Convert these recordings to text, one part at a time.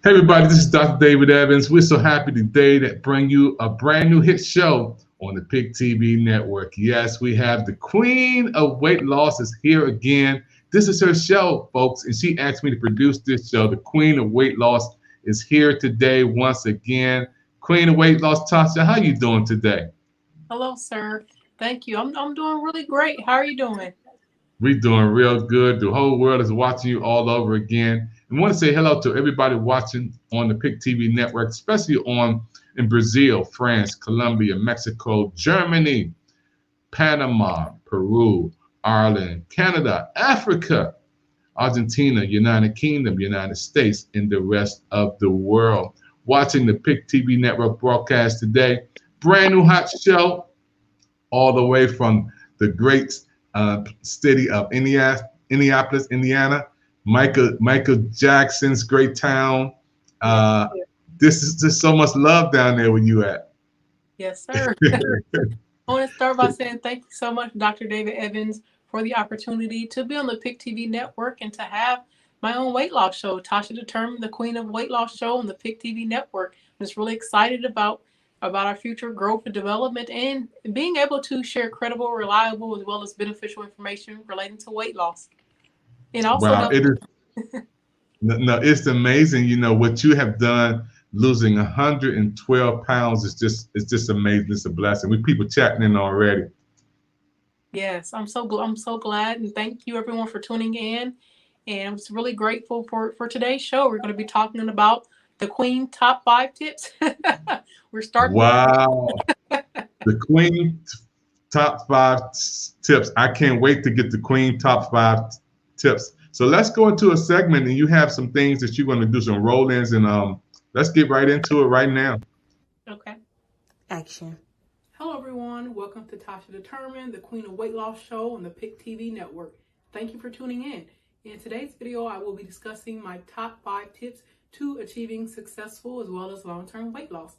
Hey everybody, this is Dr. David Evans. We're so happy today to bring you a brand new hit show on the PIC TV network. Yes, we have the Queen of Weight Loss is here again. This is her show, folks, and she asked me to produce this show. The Queen of Weight Loss is here today once again. Queen of Weight Loss, Tasha, how you doing today? Hello, sir. Thank you. I'm doing really great. How are you doing? We're doing real good. The whole world is watching you all over again. And want to say hello to everybody watching on the PIC TV network, especially in Brazil, France, Colombia, Mexico, Germany, Panama, Peru, Ireland, Canada, Africa, Argentina, United Kingdom, United States, and the rest of the world. Watching the PIC TV network broadcast today. Brand new hot show all the way from the great city of Indianapolis, Indiana. Michael Jackson's great town. This is just so much love down there where you at. Yes, sir. I want to start by saying thank you so much, Dr. David Evans, for the opportunity to be on the PIC TV network and to have my own weight loss show, Tasha Determined, the Queen of Weight Loss show on the PIC TV network. I'm just really excited about our future growth and development and being able to share credible, reliable, as well as beneficial information relating to weight loss. And also, wow, it is. No, it's amazing. You know what you have done. Losing 112 pounds is just amazing. It's a blessing. We people chatting in already. Yes, I'm so glad, and thank you everyone for tuning in. And I'm just really grateful for today's show. We're going to be talking about the Queen top 5 tips. We're starting. Wow, the Queen top 5 tips. I can't wait to get the Queen top 5 tips. So let's go into a segment, and you have some things that you're going to do, some roll-ins, and let's get right into it right now. Okay. Action. Hello, everyone. Welcome to Tasha Determined, the Queen of Weight Loss show on the PIC TV network. Thank you for tuning in. In today's video, I will be discussing my top 5 tips to achieving successful as well as long-term weight loss.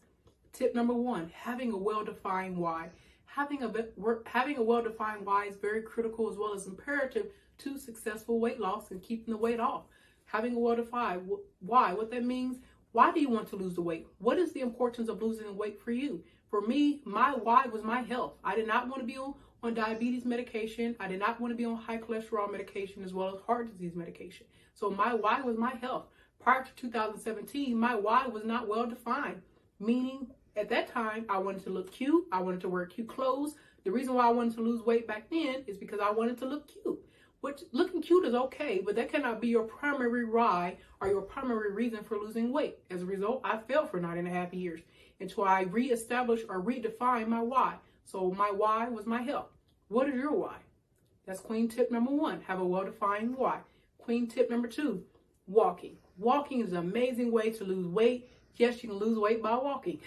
Tip number 1, having a well-defined why. Having a well-defined why is very critical as well as imperative to successful weight loss and keeping the weight off. Having a well-defined why, what that means, why do you want to lose the weight? What is the importance of losing the weight for you? For me, my why was my health. I did not want to be on diabetes medication. I did not want to be on high cholesterol medication as well as heart disease medication. So my why was my health. Prior to 2017, my why was not well defined, meaning at that time, I wanted to look cute. I wanted to wear cute clothes. The reason why I wanted to lose weight back then is because I wanted to look cute. Which looking cute is okay, but that cannot be your primary why or your primary reason for losing weight. As a result, I failed for 9.5 years until I reestablished or redefined my why. So my why was my health. What is your why? That's queen tip number 1. Have a well-defined why. Queen tip number 2, walking. Walking is an amazing way to lose weight. Yes, you can lose weight by walking.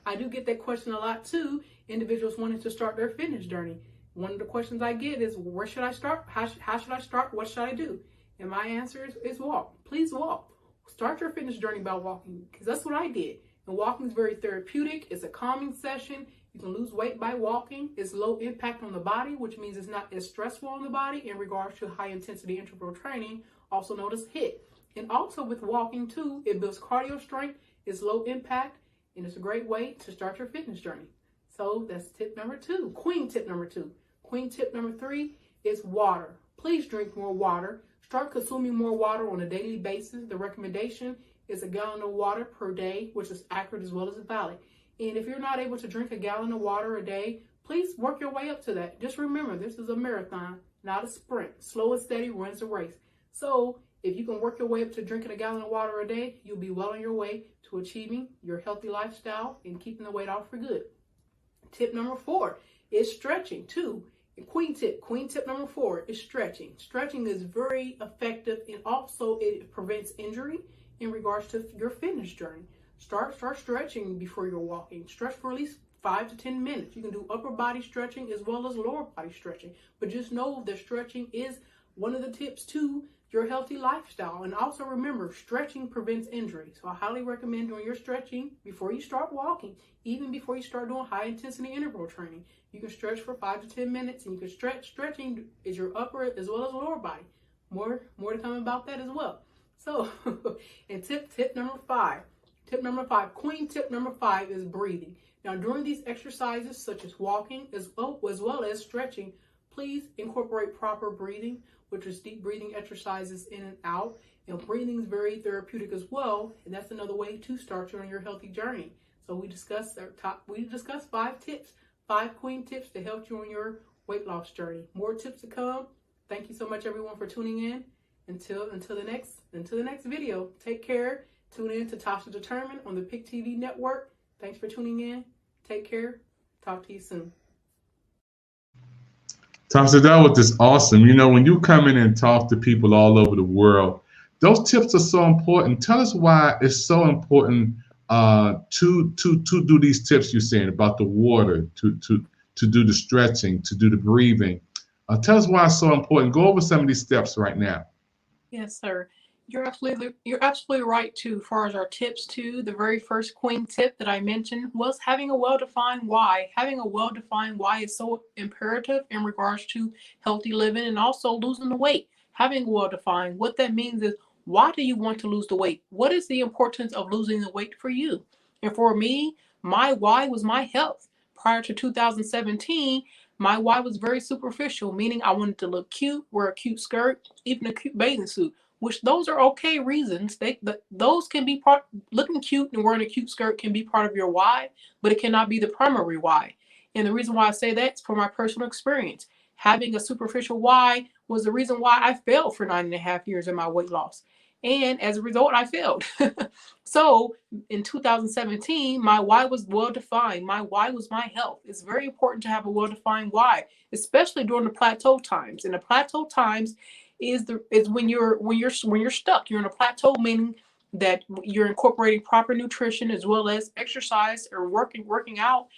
I do get that question a lot too. Individuals wanting to start their fitness journey. One of the questions I get is, where should I start? How should I start? What should I do? And my answer is walk. Please walk. Start your fitness journey by walking, because that's what I did. And walking is very therapeutic. It's a calming session. You can lose weight by walking. It's low impact on the body, which means it's not as stressful on the body in regards to high intensity interval training, also known as HIIT. And also with walking too, it builds cardio strength. It's low impact, and it's a great way to start your fitness journey. So that's tip number 2, queen tip number 2. Queen tip number 3 is water. Please drink more water. Start consuming more water on a daily basis. The recommendation is 1 gallon of water per day, which is accurate as well as valid. And if you're not able to drink 1 gallon of water a day, please work your way up to that. Just remember, this is a marathon, not a sprint. Slow and steady wins the race. So if you can work your way up to drinking 1 gallon of water a day, you'll be well on your way to achieving your healthy lifestyle and keeping the weight off for good. Tip number 4 is stretching too. And queen tip number 4 is stretching. Stretching is very effective, and also it prevents injury in regards to your fitness journey. Start stretching before you're walking. Stretch for at least 5 to 10 minutes. You can do upper body stretching as well as lower body stretching. But just know that stretching is one of the tips to your healthy lifestyle. And also remember, stretching prevents injury. So I highly recommend doing your stretching before you start walking, even before you start doing high intensity interval training. You can stretch for 5 to 10 minutes, and you can stretch. Stretching is your upper as well as lower body. More to come about that as well. So, and tip number 5. Tip number 5, queen tip number 5 is breathing. Now, during these exercises, such as walking as well as stretching, please incorporate proper breathing, which is deep breathing exercises in and out. And breathing is very therapeutic as well, and that's another way to start you on your healthy journey. So we discussed 5 tips, 5 queen tips to help you on your weight loss journey. More tips to come. Thank you so much, everyone, for tuning in. Until the next video. Take care. Tune in to Tasha Determined on the PIC TV network. Thanks for tuning in. Take care. Talk to you soon. Tasha, that was just awesome. You know, when you come in and talk to people all over the world, those tips are so important. Tell us why it's so important to do these tips you're saying about the water, to do the stretching, to do the breathing. Tell us why it's so important. Go over some of these steps right now. Yes, sir. You're absolutely right too. As far as our tips too, the very first queen tip that I mentioned was having a well-defined why. Having a well-defined why is so imperative in regards to healthy living and also losing the weight. Having well-defined, what that means is, why do you want to lose the weight? What is the importance of losing the weight for you? And for me, my why was my health. Prior to 2017, my why was very superficial, meaning I wanted to look cute, wear a cute skirt, even a cute bathing suit. Which those are okay reasons. Those can be part. Looking cute and wearing a cute skirt can be part of your why, but it cannot be the primary why. And the reason why I say that is for my personal experience. Having a superficial why was the reason why I failed for 9.5 years in my weight loss. And as a result, I failed. So in 2017, my why was well defined. My why was my health. It's very important to have a well-defined why, especially during the plateau times. And the plateau times is when you're stuck. You're in a plateau, meaning that you're incorporating proper nutrition as well as exercise or working out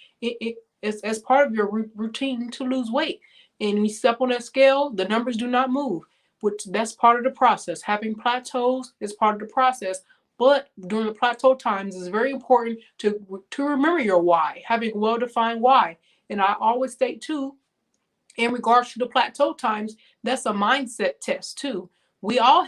as part of your routine to lose weight. And when you step on that scale, the numbers do not move. which that's part of the process. Having plateaus is part of the process. But during the plateau times, it's very important to remember your why, having a well-defined why. And I always state too, in regards to the plateau times, that's a mindset test too. We all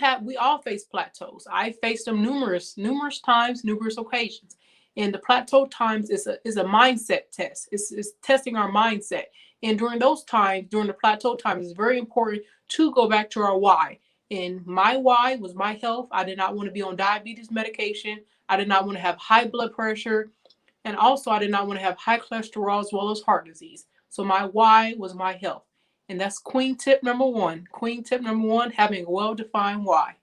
face plateaus. I faced them numerous times, numerous occasions. And the plateau times is a mindset test. It's testing our mindset. And during those times, during the plateau times, it's very important to go back to our why. And my why was my health. I did not want to be on diabetes medication. I did not want to have high blood pressure. And also, I did not want to have high cholesterol as well as heart disease. So my why was my health. And that's queen tip number one. Queen tip number one, having a well-defined why.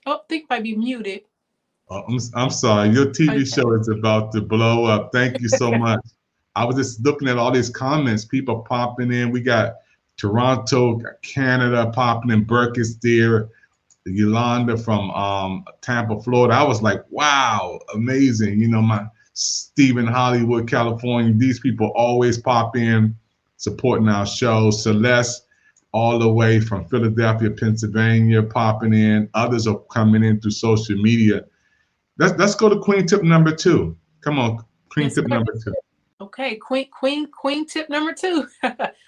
Oh, I think might be muted. I'm sorry. Your TV show is about to blow up. Thank you so much. I was just looking at all these comments, people popping in. We got Toronto, Canada popping in, Burke is there, Yolanda from Tampa, Florida. I was like, wow, amazing. You know, my Stephen, Hollywood, California. These people always pop in, supporting our show. Celeste, all the way from Philadelphia, Pennsylvania, popping in. Others are coming in through social media. Let's go to queen tip number two. Come on, queen tip number two. Okay, queen tip number two.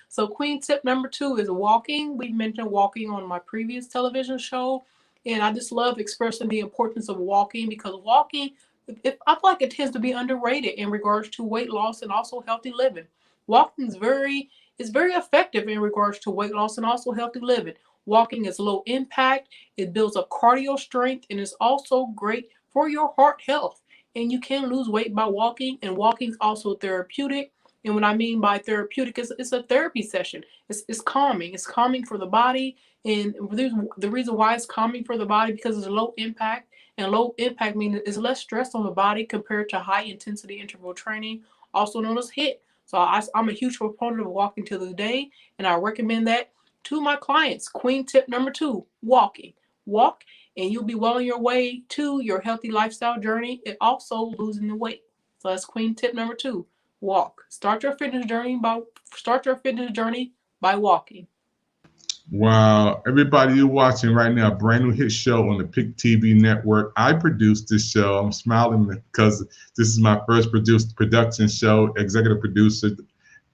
So queen tip number two is walking. We mentioned walking on my previous television show, and I just love expressing the importance of walking, because walking, I feel like it tends to be underrated in regards to weight loss and also healthy living. Walking is very effective in regards to weight loss and also healthy living. Walking is low impact. It builds up cardio strength, and it's also great for your heart health. And you can lose weight by walking, and walking is also therapeutic. And what I mean by therapeutic is it's a therapy session. It's calming. It's calming for the body. And the reason why it's calming for the body, because it's low impact. And low impact means it's less stress on the body compared to high intensity interval training, also known as HIIT. So I'm a huge proponent of walking to this day, and I recommend that to my clients. Queen tip number two, walking. Walk, and you'll be well on your way to your healthy lifestyle journey, and also losing the weight. So that's queen tip number two, walk. Start your fitness journey by walking. Wow, everybody, you're watching right now, a brand new hit show on the PIC TV network. I produced this show. I'm smiling because this is my first production show, executive producer.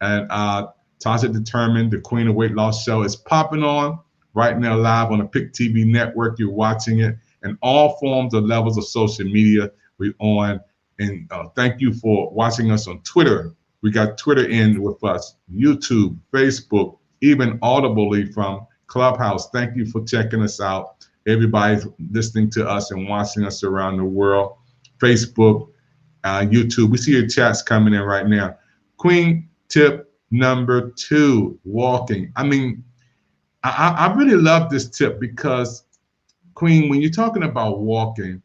And Tasha Determined, the Queen of Weight Loss show, is popping on right now live on the PIC TV network. You're watching it in all forms and levels of social media. We're on. And thank you for watching us on Twitter. We got Twitter in with us, YouTube, Facebook, even audibly from Clubhouse. Thank you for checking us out. Everybody's listening to us and watching us around the world. Facebook, YouTube. We see your chats coming in right now. Queen tip number two, walking. I mean, I really love this tip because, Queen, when you're talking about walking,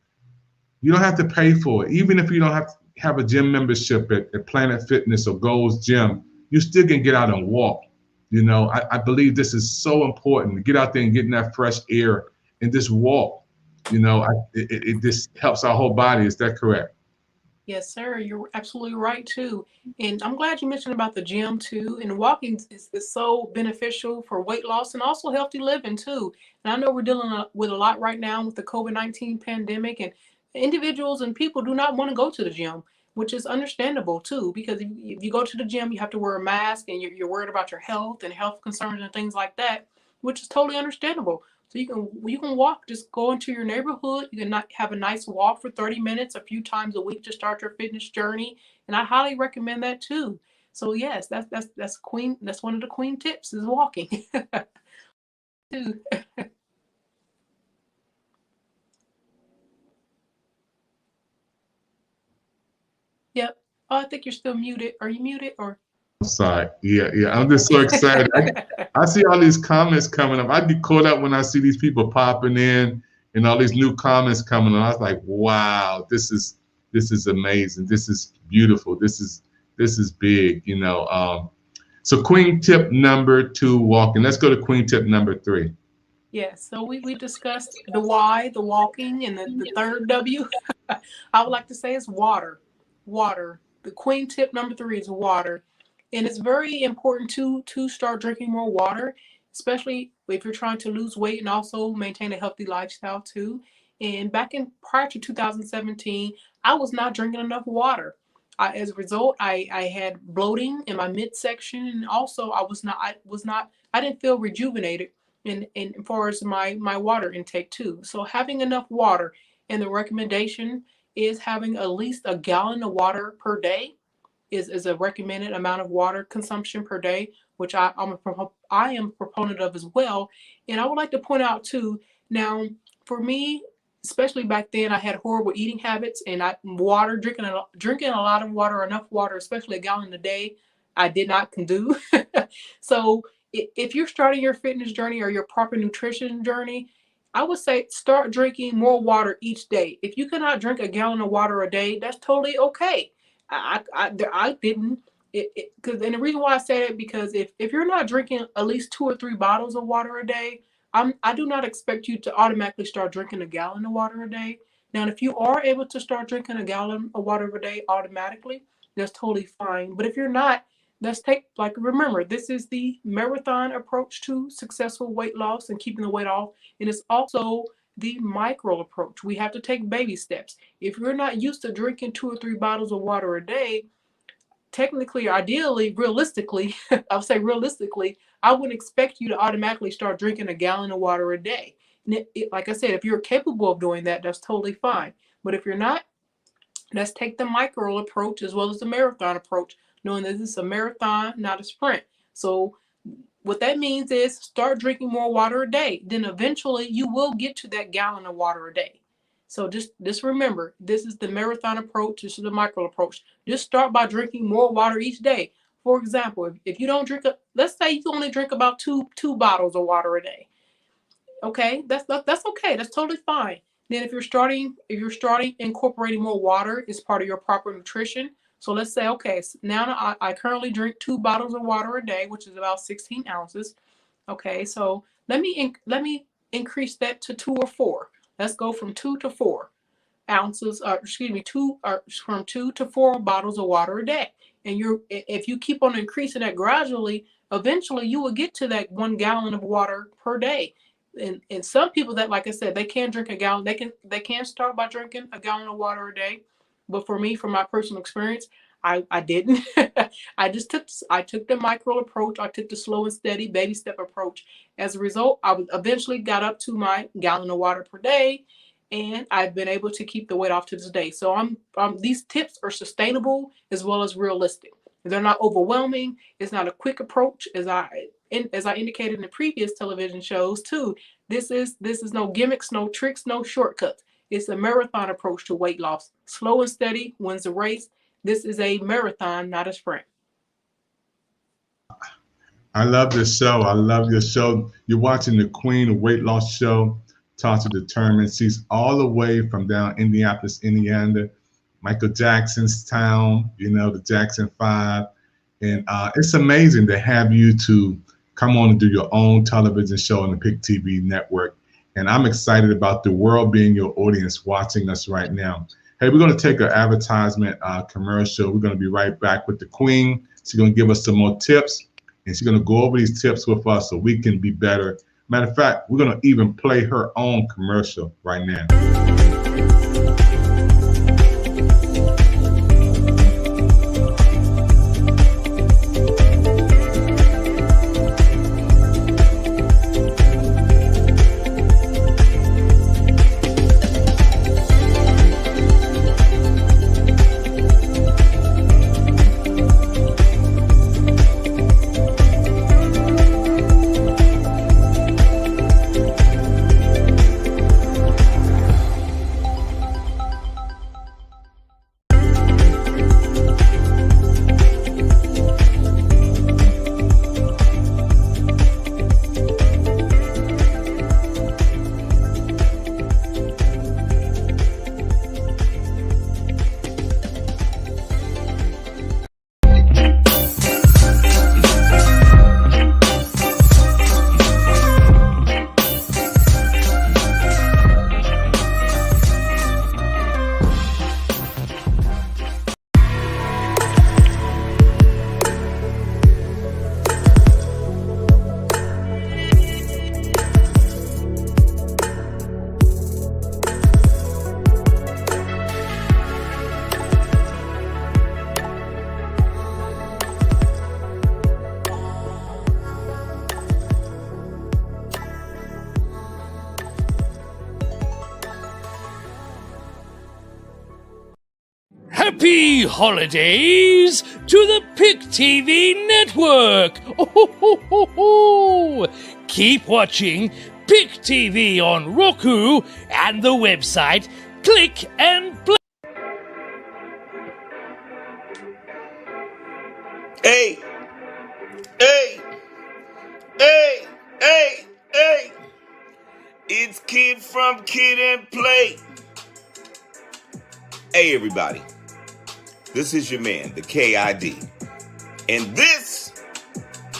you don't have to pay for it. Even if you don't have a gym membership at Planet Fitness or Gold's Gym, you still can get out and walk. You know, I believe this is so important to get out there and get in that fresh air and just walk. You know, it just helps our whole body. Is that correct? Yes, sir. You're absolutely right too. And I'm glad you mentioned about the gym too. And walking is so beneficial for weight loss and also healthy living too. And I know we're dealing with a lot right now with the COVID-19 pandemic, and individuals and people do not want to go to the gym, which is understandable too, because if you go to the gym, you have to wear a mask, and you're worried about your health and health concerns and things like that, which is totally understandable. So you can walk, just go into your neighborhood. You can have a nice walk for 30 minutes a few times a week to start your fitness journey. And I highly recommend that too. So yes, that's one of the queen tips is walking. Too. Yep. Oh, I think you're still muted. Are you muted or? I'm sorry. Yeah. I'm just so excited. I see all these comments coming up. I get caught up when I see these people popping in and all these new comments coming on. I was like, wow, this is amazing. This is beautiful. This is big, you know. So queen tip number two, walking. Let's go to queen tip number three. Yes. So we discussed the why, the walking, and the third W. I would like to say is water. Water. the queen tip number 3 is water. And it's very important to start drinking more water, especially if you're trying to lose weight and also maintain a healthy lifestyle too. And prior to 2017, I was not drinking enough water. As a result, I had bloating in my midsection, and also I didn't feel rejuvenated in as far as my water intake too. So having enough water, and the recommendation is having at least a gallon of water per day is a recommended amount of water consumption per day, which I am a proponent of as well. And I would like to point out too, now for me, especially back then, I had horrible eating habits, and drinking a lot of water, enough water, especially a gallon a day, I did not do. So if you're starting your fitness journey or your proper nutrition journey, I would say start drinking more water each day. If you cannot drink a gallon of water a day, that's totally okay. I didn't, and the reason why I say that, because if you're not drinking at least 2 or 3 bottles of water a day, I do not expect you to automatically start drinking a gallon of water a day. Now, if you are able to start drinking a gallon of water a day automatically, that's totally fine. But if you're not, remember, this is the marathon approach to successful weight loss and keeping the weight off. And it's also the micro approach. We have to take baby steps. If you're not used to drinking 2 or 3 bottles of water a day, technically, ideally, realistically, I'll say realistically, I wouldn't expect you to automatically start drinking a gallon of water a day. And like I said, if you're capable of doing that, that's totally fine. But if you're not, let's take the micro approach as well as the marathon approach, knowing that this is a marathon, not a sprint. So what that means is start drinking more water a day. Then eventually you will get to that gallon of water a day. So just remember, this is the marathon approach. This is the micro approach. Just start by drinking more water each day. For example, if you don't drink, let's say you only drink about two bottles of water a day. Okay, that's okay. That's totally fine. Then if you're starting incorporating more water as part of your proper nutrition. So let's say, okay, so now I currently drink 2 bottles of water a day, which is about 16 ounces. Okay, so let me increase that to 2 or 4. Let's go from 2 to 4 ounces, from 2 to 4 bottles of water a day. And if you keep on increasing that gradually, eventually you will get to that 1 gallon of water per day. And some people that, like I said, they can drink a gallon. They can start by drinking a gallon of water a day. But for me, from my personal experience, I didn't. I took the micro approach. I took the slow and steady baby step approach. As a result, I eventually got up to my gallon of water per day, and I've been able to keep the weight off to this day. So these tips are sustainable as well as realistic. They're not overwhelming. It's not a quick approach, as I indicated in the previous television shows too. This is no gimmicks, no tricks, no shortcuts. It's a marathon approach to weight loss. Slow and steady wins the race. This is a marathon, not a sprint. I love this show. I love your show. You're watching the Queen of Weight Loss show, Tasha Determined. She's all the way from down Indianapolis, Indiana, Michael Jackson's town, the Jackson 5. And it's amazing to have you to come on and do your own television show on the PIC TV network. And I'm excited about the world being your audience watching us right now. Hey, we're going to take an advertisement commercial. We're going to be right back with the Queen. She's going to give us some more tips, and she's going to go over these tips with us so we can be better. Matter of fact, we're going to even play her own commercial right now. Happy holidays to the Pick TV network! Oh, keep watching Pick TV on Roku and the website Click and Play. Hey, hey, hey, hey, hey. It's Kid from Kid and Play. Hey, everybody. This is your man, the KID. And this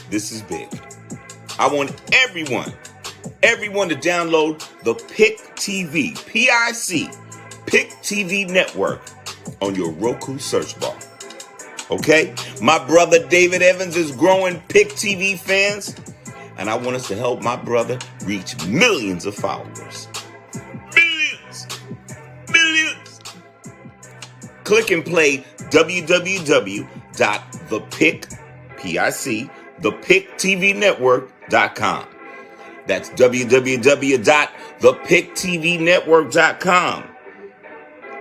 is big. I want everyone to download the Pick TV, P-I-C, Pick TV network on your Roku search bar. Okay? My brother David Evans is growing Pick TV fans, and I want us to help my brother reach millions of followers. Millions. Click and play www.thepicktvinetwork.com. That's www.thepicktvinetwork.com.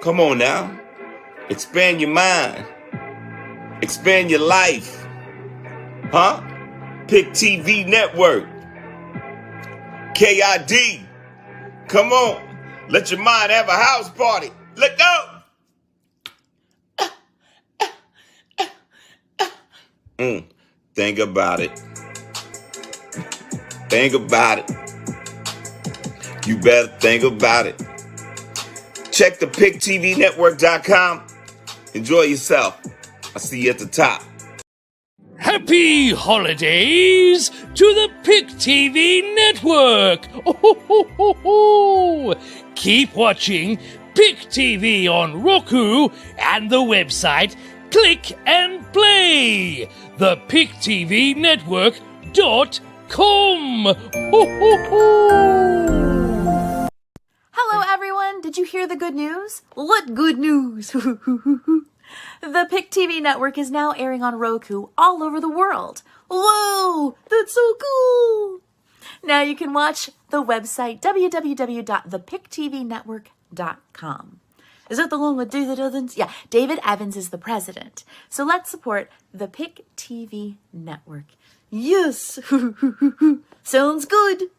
Come on now. Expand your mind. Expand your life. Huh? Pick TV Network. KID. Come on. Let your mind have a house party. Let go. Think about it. Think about it. You better think about it. Check the PickTVNetwork.com. Enjoy yourself. I'll see you at the top. Happy holidays to the Pick TV network! Oh, keep watching Pick TV on Roku and the website Click and Play. The PickTVNetwork.com. Hello, everyone. Did you hear the good news? What good news? The Pick TV network is now airing on Roku all over the world. Whoa, that's so cool. Now you can watch the website www.thepicktvinetwork.com. Is that the one with David Evans? Yeah, David Evans is the president. So let's support the Pick TV network. Yes. Sounds good.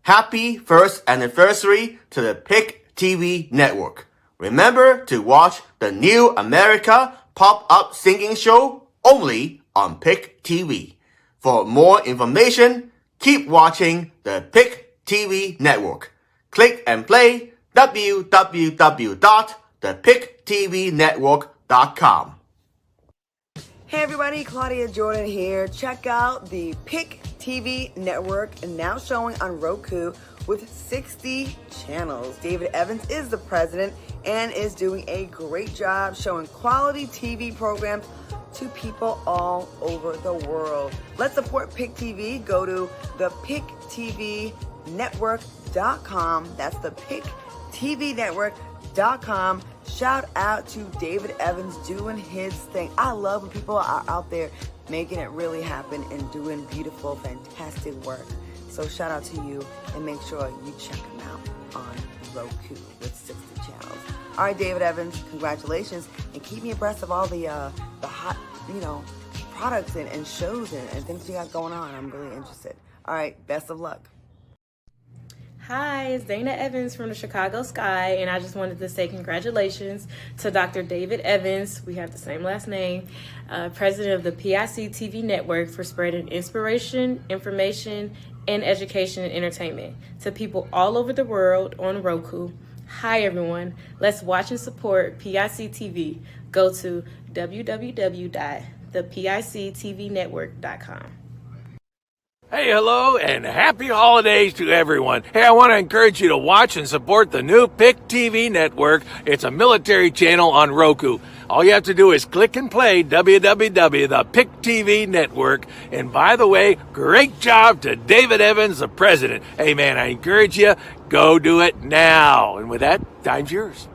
Happy first anniversary to the Pick TV network. Remember to watch the New America pop-up singing show only on Pick TV. For more information, keep watching the Pick TV network. Click and play www.thepicktvinetwork.com. Hey everybody, Claudia Jordan here. Check out the Pick TV network, now showing on Roku with 60 channels. David Evans is the president and is doing a great job showing quality TV programs to people all over the world. Let's support Pick TV. Go to thepicktvinetwork.com. That's the PickTVNetwork.com. Shout out to David Evans doing his thing. I love when people are out there making it really happen and doing beautiful, fantastic work. So shout out to you, and make sure you check him out on Roku with 60 channels. channels. All right, David Evans, congratulations, and keep me abreast of all the hot, products and shows and things you got going on. I'm really interested. All right, best of luck. Hi, it's Dana Evans from the Chicago Sky, and I just wanted to say congratulations to Dr. David Evans, we have the same last name, president of the PIC TV network, for spreading inspiration, information, and education and entertainment to people all over the world on Roku. Hi everyone, let's watch and support PIC TV. Go to www.thepictvnetwork.com. Hey, hello, and happy holidays to everyone. Hey, I want to encourage you to watch and support the new PIC TV network. It's a military channel on Roku. All you have to do is click and play www.thepictv network. And by the way, great job to David Evans, the president. Hey, man, I encourage you, go do it now. And with that, time's yours.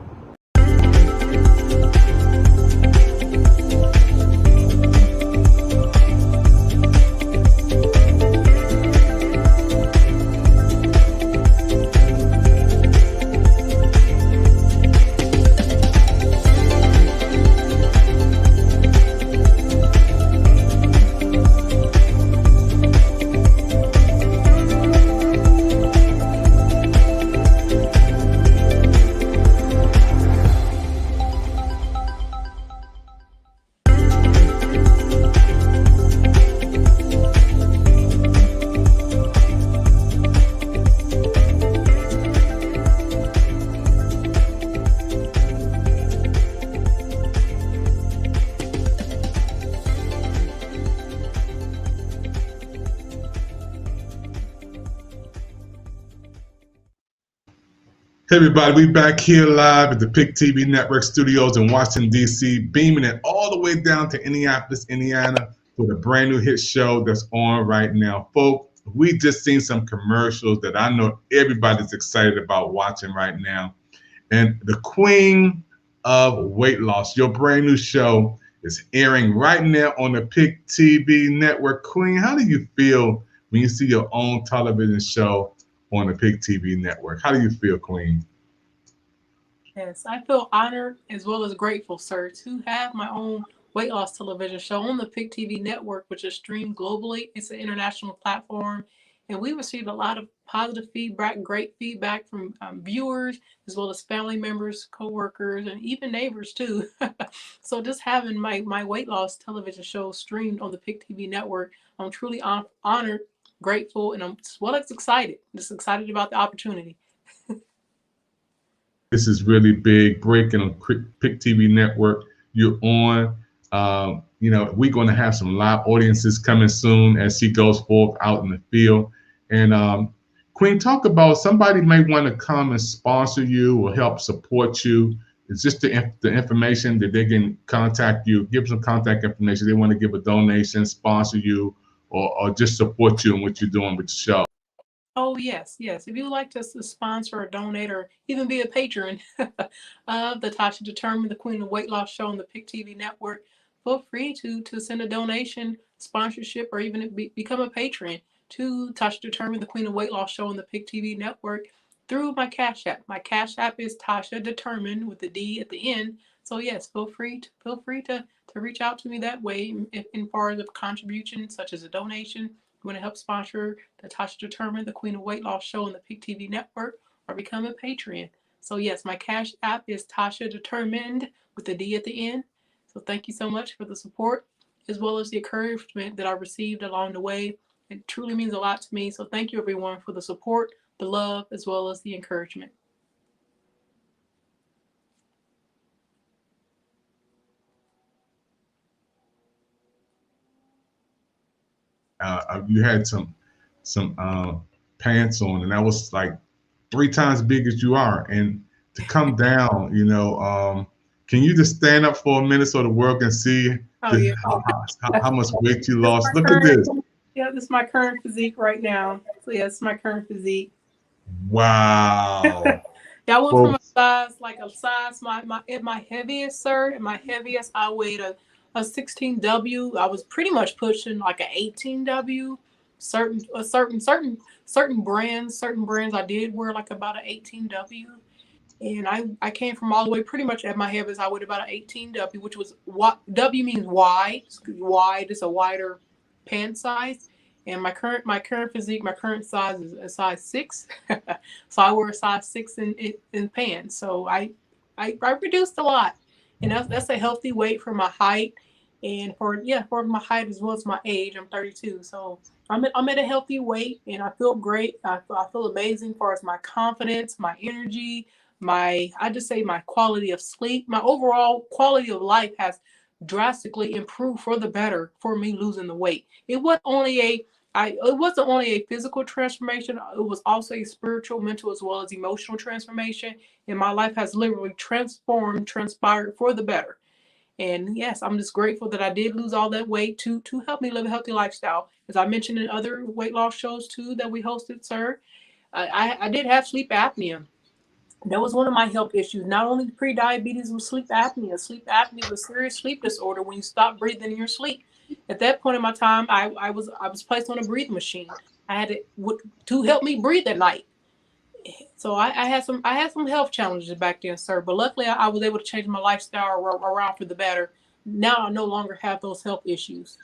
Hey everybody, we back here live at the PIC TV Network studios in Washington, D.C., beaming it all the way down to Indianapolis, Indiana, for the brand new hit show that's on right now. Folks, we just seen some commercials that I know everybody's excited about watching right now. And the Queen of Weight Loss, your brand new show, is airing right now on the PIC TV Network. Queen, how do you feel when you see your own television show on the PIC TV Network? How do you feel, Queen? Yes, I feel honored as well as grateful, sir, to have my own weight loss television show on the PIC TV Network, which is streamed globally. It's an international platform, and we received a lot of positive feedback, great feedback from viewers, as well as family members, coworkers, and even neighbors too. So just having my weight loss television show streamed on the PIC TV Network, I'm truly honored, grateful, and I'm as well as excited. Just excited about the opportunity. This is really big, breaking on PIC TV Network. You're on. We're going to have some live audiences coming soon as she goes forth out in the field. And Queen, talk about somebody may want to come and sponsor you or help support you. It's just the information that they can contact you, give some contact information. They want to give a donation, sponsor you, or just support you in what you're doing with the show. Oh, yes, yes. If you would like to sponsor or donate or even be a patron of the Tasha Determined, the Queen of Weight Loss show on the PIC TV Network, feel free to send a donation, sponsorship, or even become a patron to Tasha Determined, the Queen of Weight Loss show on the PIC TV Network through my Cash App. My Cash App is Tasha Determined with the D at the end. So yes, feel free to reach out to me that way in part of contribution, such as a donation. You want to help sponsor the Tasha Determined, the Queen of Weight Loss show on the PIC TV Network, or become a Patreon. So yes, my Cash App is Tasha Determined with the D at the end. So thank you so much for the support, as well as the encouragement that I received along the way. It truly means a lot to me. So thank you everyone for the support, the love, as well as the encouragement. You had some pants on, and that was like 3 times big as you are. And to come down, can you just stand up for a minute so the world can see how much weight you lost? Look at this. Yeah, this is my current physique right now. So yeah, it's my current physique. Wow. Yeah, I went from at my heaviest, sir. At my heaviest, I weighed a 16W. I was pretty much pushing like an 18W. Certain brands I did wear like about an 18W. And I came from all the way pretty much at my head as I weighed about an 18W, which was what W means wide. Wide is a wider pant size. And my current physique, my current size is a size 6. So I wear a size 6 in pants. So I reduced a lot. And that's a healthy weight for my height and for my height as well as my age. I'm 32. So I'm at a healthy weight and I feel great. I feel amazing as far as my confidence, my energy, my quality of sleep. My overall quality of life has drastically improved for the better for me losing the weight. It wasn't only a physical transformation. It was also a spiritual, mental, as well as emotional transformation. And my life has literally transpired for the better. And yes, I'm just grateful that I did lose all that weight to help me live a healthy lifestyle. As I mentioned in other weight loss shows too that we hosted, sir, I did have sleep apnea. That was one of my health issues. Not only pre-diabetes was sleep apnea. Sleep apnea was a serious sleep disorder when you stop breathing in your sleep. At that point in my time, I was placed on a breathing machine. I had to help me breathe at night. So I had some health challenges back then, sir. But luckily, I was able to change my lifestyle around for the better. Now I no longer have those health issues.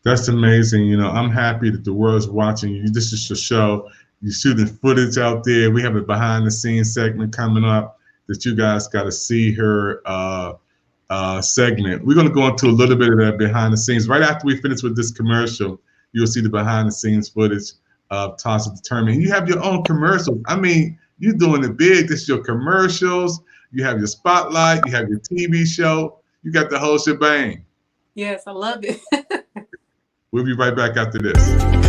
That's amazing. You know, I'm happy that the world's watching you. This is your show. You're shooting footage out there. We have a behind the scenes segment coming up that you guys got to see her segment. We're going to go into a little bit of that behind the scenes. Right after we finish with this commercial, you'll see the behind the scenes footage of Tasha Determined. You have your own commercials. I mean, you're doing it big. This is your commercials. You have your spotlight. You have your TV show. You got the whole shebang. Yes, I love it. We'll be right back after this.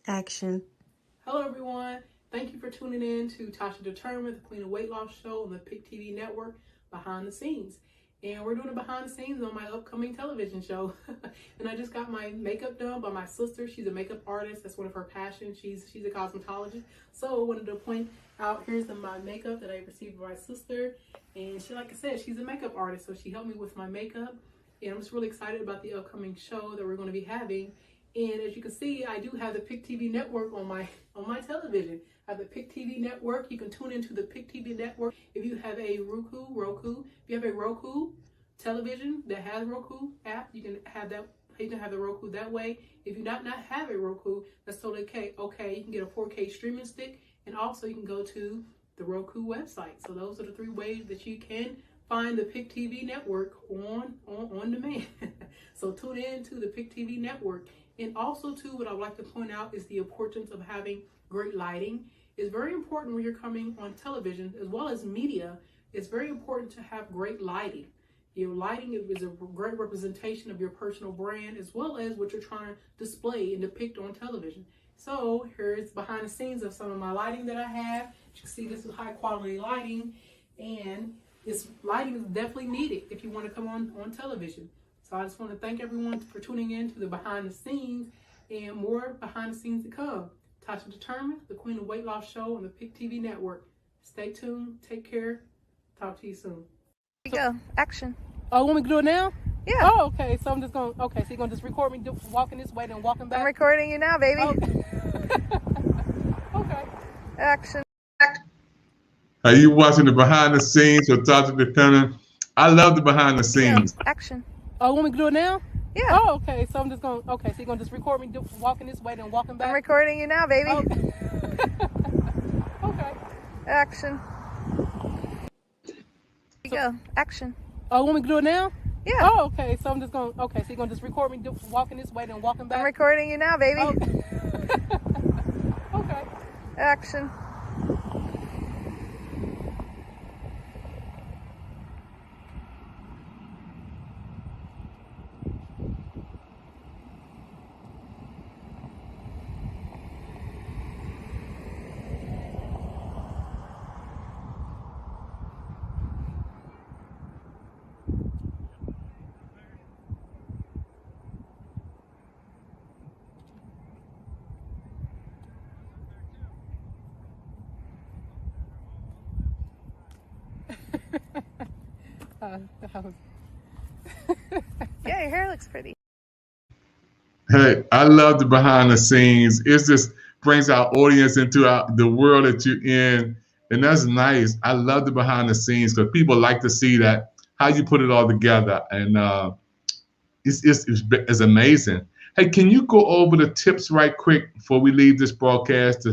Action. Hello, everyone. Thank you for tuning in to Tasha Determined, the Queen of Weight Loss Show on the PIC TV network, Behind the Scenes. And we're doing a behind the scenes on my upcoming television show. And I just got my makeup done by my sister. She's a makeup artist. That's one of her passions. She's a cosmetologist. So I wanted to point out, here's my makeup that I received from my sister. And she, like I said, she's a makeup artist. So she helped me with my makeup. And I'm just really excited about the upcoming show that we're going to be having. And as you can see, I do have the PIC TV network on my television. I have the PIC TV network. You can tune into the PIC TV network if you have a Roku. If you have a Roku television that has Roku app, you can have that. You can have the Roku that way. If you not have a Roku, that's totally okay. You can get a 4K streaming stick, and also you can go to the Roku website. So those are the 3 ways that you can find the PIC TV network on demand. So tune in to the PIC TV network. And also, too, what I would like to point out is the importance of having great lighting. It's very important when you're coming on television, as well as media. It's very important to have great lighting. Your lighting is a great representation of your personal brand, as well as what you're trying to display and depict on television. So here's behind the scenes of some of my lighting that I have. You can see this is high quality lighting, and this lighting is definitely needed if you want to come on television. So I just want to thank everyone for tuning in to the behind the scenes, and more behind the scenes to come. Tasha Determined, the Queen of Weight Loss Show on the PIC TV network. Stay tuned. Take care. Talk to you soon. Here you go. Action. Oh, you want me to do it now? Yeah. Oh, okay. So I'm just going, okay. So you're going to just record me walking this way, then walking back? I'm recording you now, baby. Okay. Okay. Action. Are you watching the behind the scenes with Tasha Determined? I love the behind the scenes. Yeah. Action. Oh, you want me to do it now? Yeah. Oh, okay. So I'm just going, okay. So you're going to just record me walking this way, then walking back? I'm recording you now, baby. Okay. Okay. Action. Here you go. Action. Oh, you want me to do it now? Yeah. Oh, okay. So I'm just going, okay. So you're going to just record me walking this way, then walking back? I'm recording you now, baby. Okay. Action. Yeah, your hair looks pretty. Hey, I love the behind the scenes. It just brings our audience into the world that you're in, and that's nice. I love the behind the scenes because people like to see that how you put it all together, and it's amazing. Hey, can you go over the tips right quick before we leave this broadcast?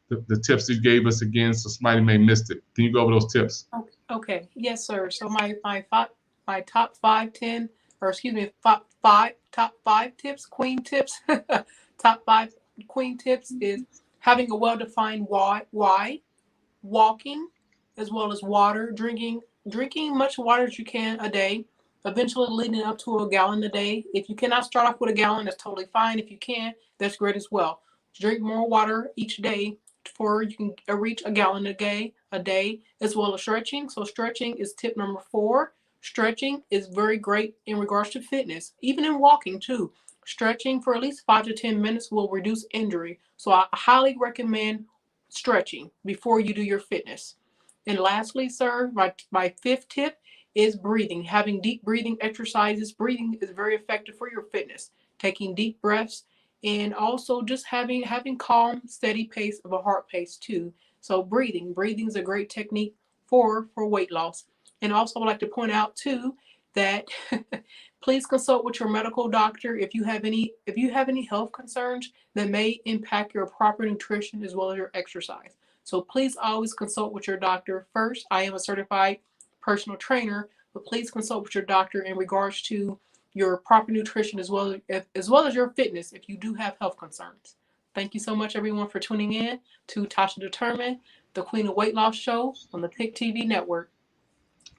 The tips you gave us again, so somebody may missed it. Can you go over those tips? Okay. Yes, sir. So my top 5 tips, queen tips, top 5 queen tips is having a well-defined why, walking, as well as water, drinking much water as you can a day, eventually leading up to a gallon a day. If you cannot start off with a gallon, that's totally fine. If you can, that's great as well. Drink more water each day before you can reach a gallon a day, as well as stretching. So stretching is tip number 4. Stretching is very great in regards to fitness, even in walking too. Stretching for at least 5 to 10 minutes will reduce injury. So I highly recommend stretching before you do your fitness. And lastly, sir, my 5th tip is breathing. Having deep breathing exercises. Breathing is very effective for your fitness. Taking deep breaths, and also just having calm, steady pace of a heart pace too. So breathing is a great technique for weight loss. And also I'd like to point out too that please consult with your medical doctor if you have any health concerns that may impact your proper nutrition as well as your exercise. So please always consult with your doctor first. I am a certified personal trainer, but please consult with your doctor in regards to your proper nutrition as well as your fitness if you do have health concerns. Thank you so much, everyone, for tuning in to Tasha Determined, the Queen of Weight Loss show on the PIC TV network.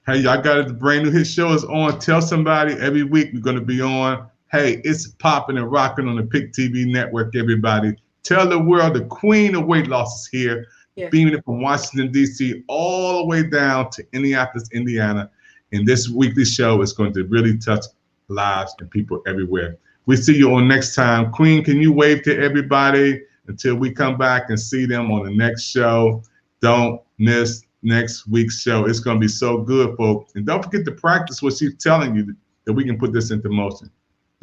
Hey, y'all got it. The brand new hit show is on. Tell somebody every week we're going to be on. Hey, it's popping and rocking on the PIC TV network, everybody. Tell the world the Queen of Weight Loss is here, beaming it from Washington, D.C. all the way down to Indianapolis, Indiana. And this weekly show is going to really touch lives and people everywhere. We see you on next time. Queen, can you wave to everybody until we come back and see them on the next show? Don't miss next week's show. It's going to be so good, folks. And don't forget to practice what she's telling you that we can put this into motion.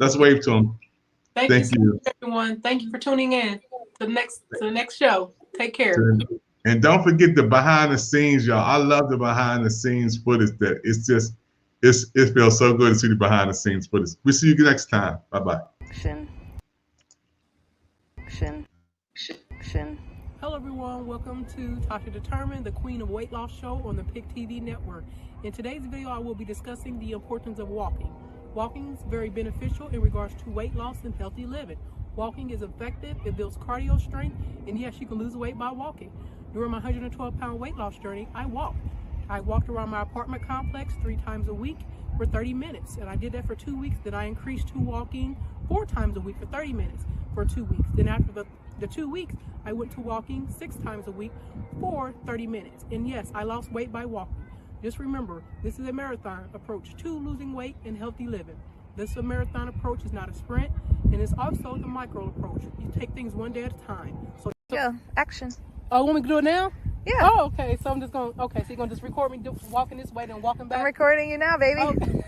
Let's wave to them. Thank you so much, everyone. Thank you for tuning in to the next show. Take care. And don't forget the behind the scenes, y'all. I love the behind the scenes footage. That it feels so good to see the behind the scenes footage. We'll see you next time. Bye-bye. Action. Hello, everyone. Welcome to Tasha Determined, the Queen of Weight Loss show on the PIC TV network. In today's video, I will be discussing the importance of walking. Walking is very beneficial in regards to weight loss and healthy living. Walking is effective. It builds cardio strength, and yes, you can lose weight by walking. During my 112-pound weight loss journey, I walked. I walked around my apartment complex 3 times a week for 30 minutes, and I did that for 2 weeks. Then I increased to walking 4 times a week for 30 minutes for 2 weeks. Then after the 2 weeks, I went to walking 6 times a week for 30 minutes. And yes, I lost weight by walking. Just remember, this is a marathon approach to losing weight and healthy living. This marathon approach is not a sprint, and it's also the micro approach. You take things one day at a time. Yeah, action. Oh, want me to do it now? Yeah. Oh, okay. So I'm just going. Okay, so you're gonna just record me walking this way, then walking back. I'm recording you now, baby. Okay.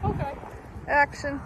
Okay. Action.